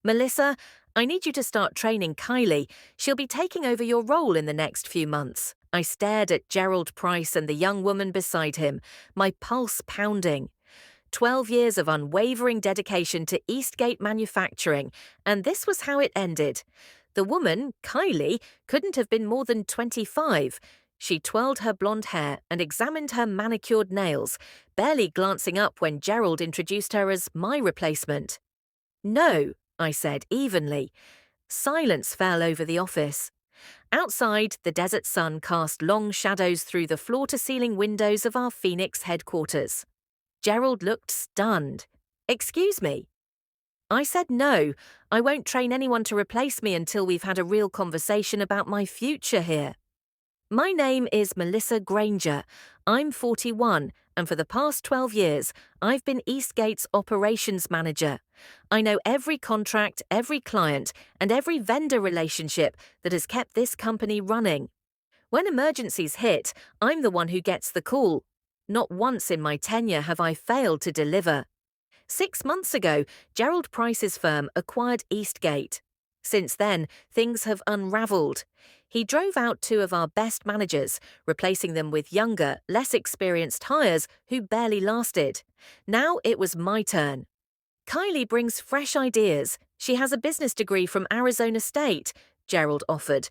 Melissa, I need you to start training Kylie. She'll be taking over your role in the next few months. I stared at Gerald Price and the young woman beside him, my pulse pounding. 12 years of unwavering dedication to Eastgate manufacturing, and this was how it ended. The woman, Kylie, couldn't have been more than 25. She twirled her blonde hair and examined her manicured nails, barely glancing up when Gerald introduced her as my replacement. No, I said evenly. Silence fell over the office. Outside, the desert sun cast long shadows through the floor-to-ceiling windows of our Phoenix headquarters. Gerald looked stunned. Excuse me? I said no, I won't train anyone to replace me until we've had a real conversation about my future here. My name is Melissa Granger. I'm 41, and for the past 12 years, I've been Eastgate's operations manager. I know every contract, every client, and every vendor relationship that has kept this company running. When emergencies hit, I'm the one who gets the call. Not once in my tenure have I failed to deliver. 6 months ago, Gerald Price's firm acquired Eastgate. Since then, things have unraveled. He drove out 2 of our best managers, replacing them with younger, less experienced hires who barely lasted. Now it was my turn. Kylie brings fresh ideas. She has a business degree from Arizona State, Gerald offered.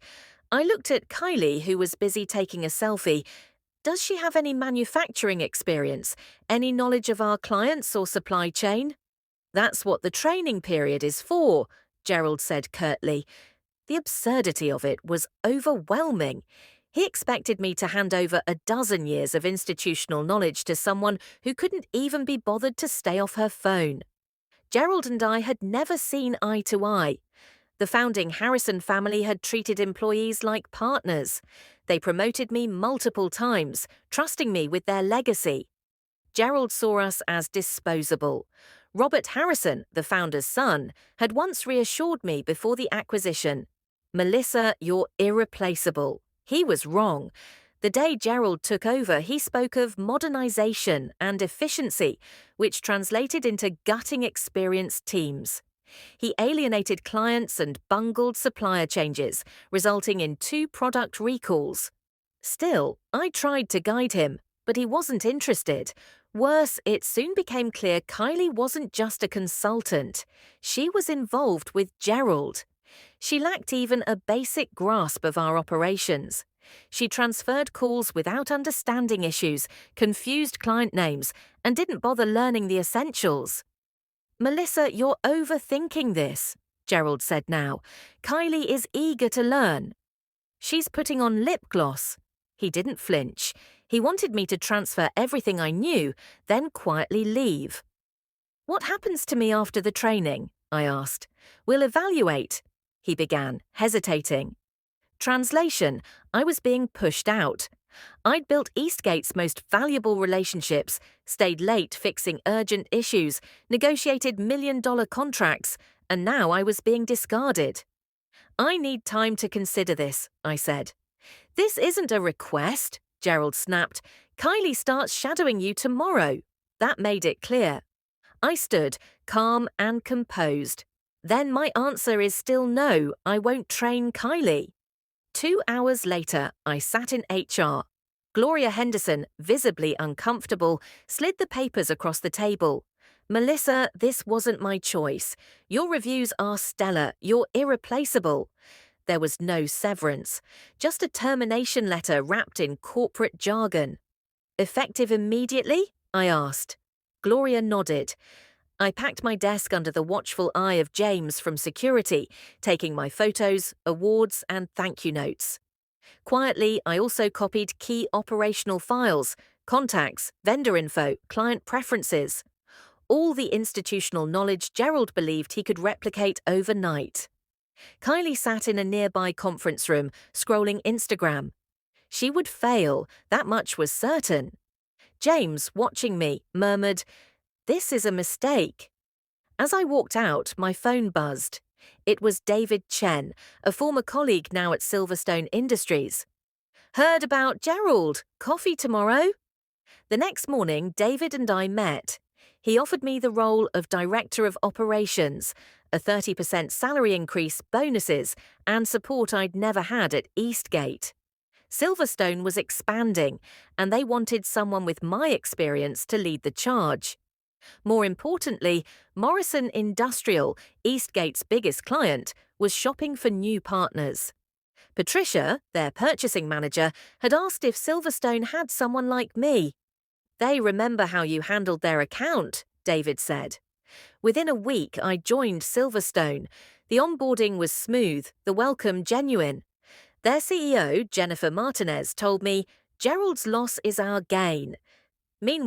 I looked at Kylie, who was busy taking a selfie. Does she have any manufacturing experience? Any knowledge of our clients or supply chain? That's what the training period is for, Gerald said curtly. The absurdity of it was overwhelming. He expected me to hand over a dozen years of institutional knowledge to someone who couldn't even be bothered to stay off her phone. Gerald and I had never seen eye to eye. The founding Harrison family had treated employees like partners. They promoted me multiple times, trusting me with their legacy. Gerald saw us as disposable. Robert Harrison, the founder's son, had once reassured me before the acquisition. Melissa, you're irreplaceable. He was wrong. The day Gerald took over, he spoke of modernization and efficiency, which translated into gutting experienced teams. He alienated clients and bungled supplier changes, resulting in 2 product recalls. Still, I tried to guide him, but he wasn't interested. Worse, it soon became clear Kylie wasn't just a consultant. She was involved with Gerald. She lacked even a basic grasp of our operations. She transferred calls without understanding issues, confused client names, and didn't bother learning the essentials. Melissa, you're overthinking this, Gerald said now. Kylie is eager to learn. She's putting on lip gloss. He didn't flinch. He wanted me to transfer everything I knew, then quietly leave. What happens to me after the training? I asked. We'll evaluate, he began, hesitating. Translation, I was being pushed out. I'd built Eastgate's most valuable relationships, stayed late fixing urgent issues, negotiated million-dollar contracts, and now I was being discarded. I need time to consider this, I said. This isn't a request, Gerald snapped. Kylie starts shadowing you tomorrow. That made it clear. I stood, calm and composed. Then my answer is still no, I won't train Kylie. 2 hours later, I sat in HR. Gloria Henderson, visibly uncomfortable, slid the papers across the table. Melissa, this wasn't my choice. Your reviews are stellar. You're irreplaceable. There was no severance, just a termination letter wrapped in corporate jargon. Effective immediately? I asked. Gloria nodded. I packed my desk under the watchful eye of James from security, taking my photos, awards, and thank you notes. Quietly, I also copied key operational files, contacts, vendor info, client preferences. All the institutional knowledge Gerald believed he could replicate overnight. Kylie sat in a nearby conference room, scrolling Instagram. She would fail, that much was certain. James, watching me, murmured, "This is a mistake." As I walked out, my phone buzzed. It was David Chen, a former colleague now at Silverstone Industries. "Heard about Gerald. Coffee tomorrow?" The next morning, David and I met. He offered me the role of Director of Operations, a 30% salary increase, bonuses, and support I'd never had at Eastgate. Silverstone was expanding, and they wanted someone with my experience to lead the charge. More importantly, Morrison Industrial, Eastgate's biggest client, was shopping for new partners. Patricia, their purchasing manager, had asked if Silverstone had someone like me. "They remember how you handled their account," David said. Within a week, I joined Silverstone. The onboarding was smooth, the welcome genuine. Their CEO, Jennifer Martinez, told me, "Gerald's loss is our gain." Meanwhile,